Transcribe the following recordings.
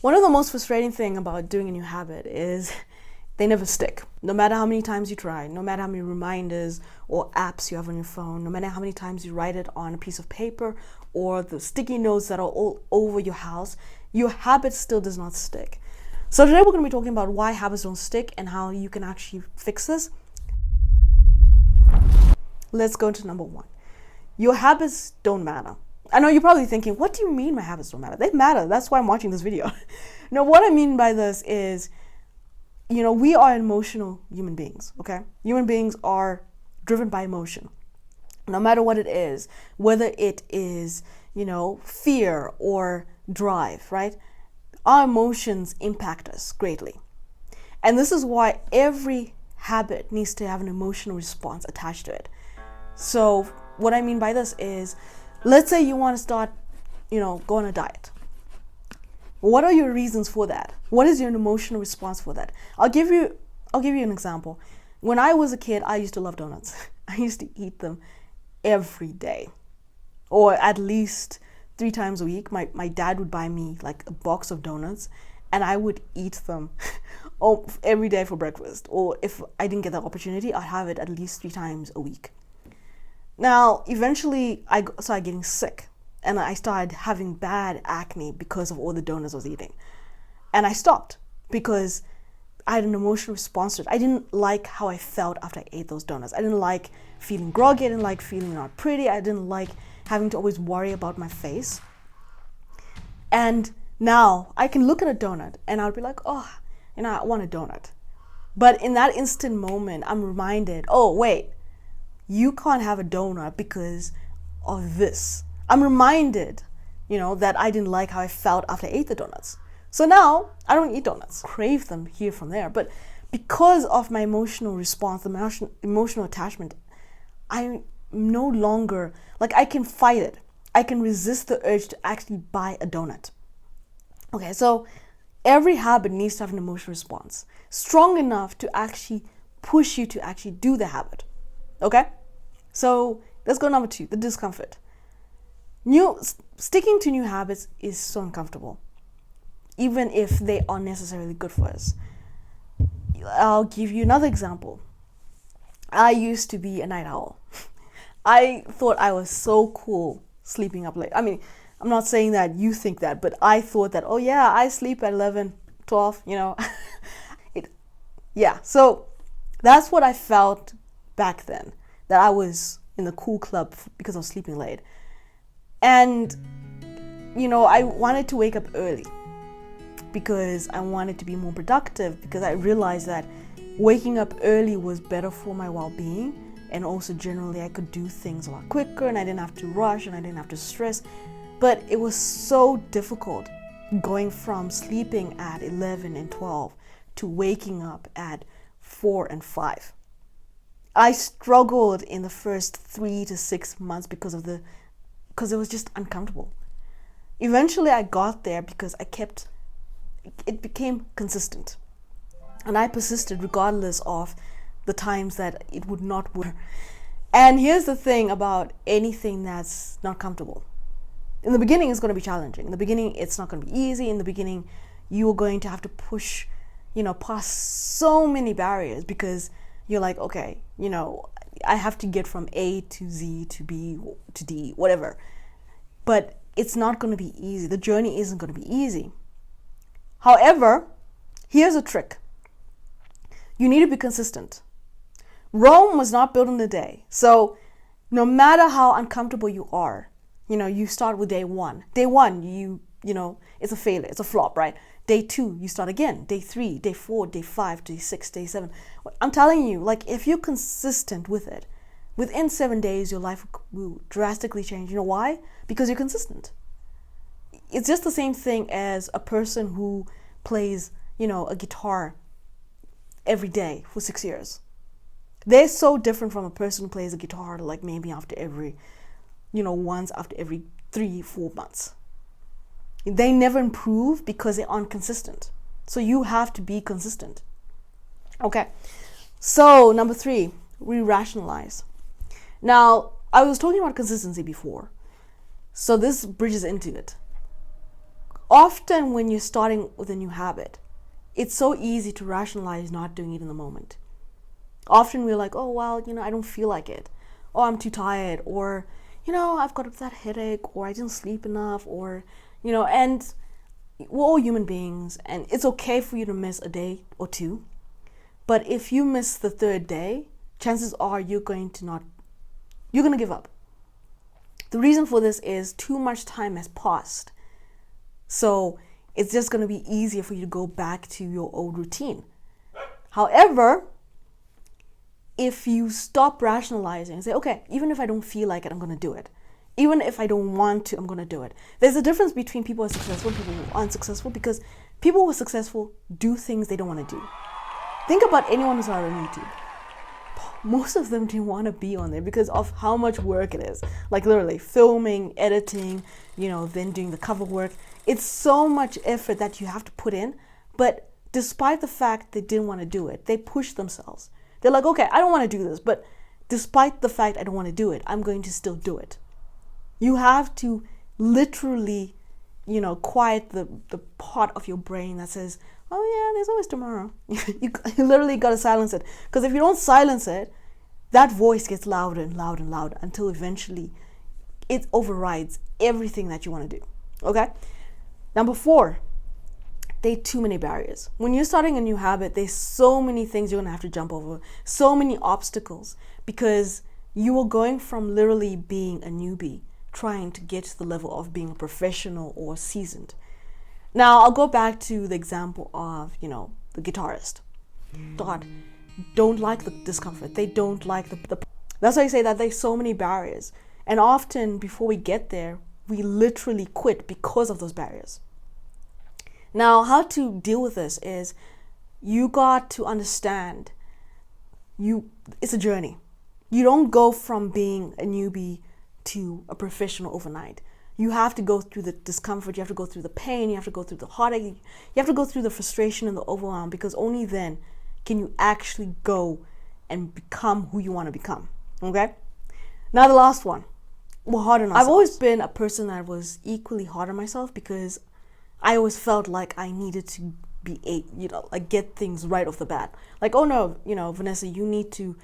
One of the most frustrating thing about doing a new habit is they never stick. No matter how many times you try, no matter how many reminders or apps you have on your phone, no matter how many times you write it on a piece of paper or the sticky notes that are all over your house, your habit still does not stick. So today we're going to be talking about why habits don't stick and how you can actually fix this. Let's go into number one. Your habits don't matter. I know you're probably thinking, what do you mean my habits don't matter? They matter. That's why I'm watching this video. No, what I mean by this is, we are emotional human beings, okay? Human beings are driven by emotion. No matter what it is, whether it is, fear or drive, right? Our emotions impact us greatly. And this is why every habit needs to have an emotional response attached to it. So what I mean by this is, let's say you want to start, go on a diet. What are your reasons for that? What is your emotional response for that? I'll give you an example. When I was a kid, I used to love donuts. I used to eat them every day, or at least 3 times a week. My dad would buy me like a box of donuts, and I would eat them every day for breakfast. Or if I didn't get that opportunity, I'd have it at least 3 times a week. Now, eventually, I started getting sick, and I started having bad acne because of all the donuts I was eating. And I stopped because I had an emotional response to it. I didn't like how I felt after I ate those donuts. I didn't like feeling groggy. I didn't like feeling not pretty. I didn't like having to always worry about my face. And now I can look at a donut and I'll be like, I want a donut. But in that instant moment, I'm reminded, oh, wait, you can't have a donut because of this. I'm reminded, that I didn't like how I felt after I ate the donuts. So now I don't eat donuts, crave them here from there. But because of my emotional response, the emotional attachment, I'm no longer, I can fight it. I can resist the urge to actually buy a donut. Okay, so every habit needs to have an emotional response strong enough to actually push you to actually do the habit. Okay, so let's go number 2, the discomfort. Sticking to new habits is so uncomfortable, even if they are necessarily good for us. I'll give you another example. I used to be a night owl. I thought I was so cool sleeping up late. I mean, I'm not saying that you think that, but I thought that, oh yeah, I sleep at 11, 12, So that's what I felt back then, that I was in the cool club because I was sleeping late. And, I wanted to wake up early because I wanted to be more productive, because I realized that waking up early was better for my well-being, and also generally I could do things a lot quicker and I didn't have to rush and I didn't have to stress. But it was so difficult going from sleeping at 11 and 12 to waking up at 4 and 5. I struggled in the first 3 to 6 months because it was just uncomfortable. Eventually I got there because it became consistent. And I persisted regardless of the times that it would not work. And here's the thing about anything that's not comfortable. In the beginning, it's going to be challenging. In the beginning, it's not going to be easy. In the beginning, you're going to have to push, past so many barriers, because you're like, okay, I have to get from A to Z to B to D, whatever. But it's not going to be easy. The journey isn't going to be easy. However, here's a trick. You need to be consistent. Rome was not built in a day. So no matter how uncomfortable you are, you start with day 1. Day 1, it's a failure, it's a flop, right? Day 2, you start again. Day 3, day 4, day 5, day 6, day 7. I'm telling you, if you're consistent with it, within 7 days, your life will drastically change. You know why? Because you're consistent. It's just the same thing as a person who plays, a guitar every day for 6 years. They're so different from a person who plays a guitar maybe after every, once after every 3-4 months. They never improve because they aren't consistent. So you have to be consistent. Okay. So number 3, we rationalize. Now, I was talking about consistency before. So this bridges into it. often when you're starting with a new habit, it's so easy to rationalize not doing it in the moment. Often we're like, oh, well, I don't feel like it. Oh, I'm too tired. Or, I've got that headache, or I didn't sleep enough, or, and we're all human beings, and it's okay for you to miss a day or two. But if you miss the third day, chances are you're going to give up. The reason for this is too much time has passed. So it's just going to be easier for you to go back to your old routine. However, if you stop rationalizing and say, okay, even if I don't feel like it, I'm going to do it. Even if I don't want to, I'm going to do it. There's a difference between people who are successful and people who are unsuccessful, because people who are successful do things they don't want to do. Think about anyone who's not on YouTube. Most of them didn't want to be on there because of how much work it is. Like literally filming, editing, then doing the cover work. It's so much effort that you have to put in. But despite the fact they didn't want to do it, they pushed themselves. They're like, okay, I don't want to do this, but despite the fact I don't want to do it, I'm going to still do it. You have to literally, quiet the part of your brain that says, oh yeah, there's always tomorrow. You literally got to silence it. Because if you don't silence it, that voice gets louder and louder and louder until eventually it overrides everything that you want to do. Okay? Number 4, there are too many barriers. When you're starting a new habit, there's so many things you're going to have to jump over, so many obstacles, because you are going from literally being a newbie, trying to get to the level of being a professional or seasoned. Now, I'll go back to the example of, the guitarist. Don't like the discomfort. They don't like the. That's why I say that there's so many barriers. And often, before we get there, we literally quit because of those barriers. Now, how to deal with this is you got to understand it's a journey. You don't go from being a newbie to a professional overnight. You have to go through the discomfort, you have to go through the pain, you have to go through the heartache, you have to go through the frustration and the overwhelm, because only then can you actually go and become who you want to become. Okay? Now the last one. We're hard on ourselves. I've always been a person that was equally hard on myself because I always felt like I needed to be get things right off the bat. Like, oh no, Vanessa, you need to,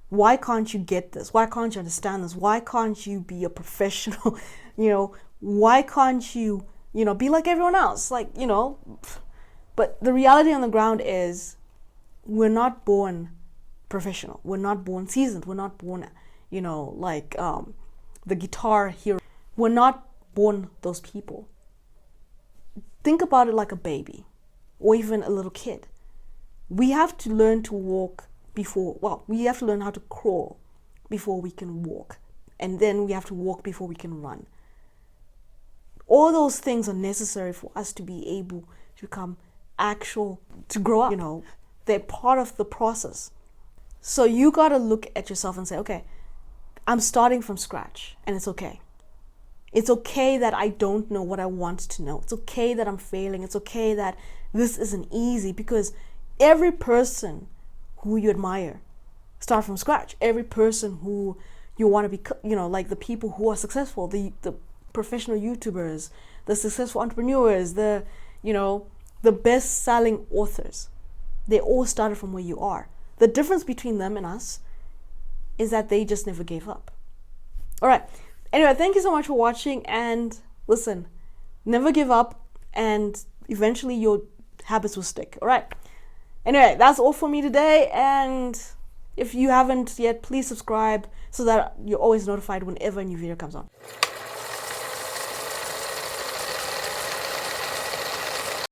why can't you get this? Why can't you understand this? Why can't you be a professional? Why can't you, be like everyone else? But the reality on the ground is we're not born professional. We're not born seasoned. We're not born, the guitar hero. We're not born those people. Think about it like a baby or even a little kid. We have to learn to walk we have to learn how to crawl before we can walk. And then we have to walk before we can run. All those things are necessary for us to be able to become to grow up. They're part of the process. So you got to look at yourself and say, okay, I'm starting from scratch, and it's okay. It's okay that I don't know what I want to know. It's okay that I'm failing. It's okay that this isn't easy, because every person who you admire start from scratch. Every person who you want to be, like the people who are successful, the professional YouTubers, the successful entrepreneurs, the best-selling authors, they all started from where you are. The difference between them and us is that they just never gave up. All right. Anyway, thank you so much for watching, and listen, never give up, and eventually your habits will stick. All right. Anyway, that's all for me today, and if you haven't yet, please subscribe so that you're always notified whenever a new video comes on.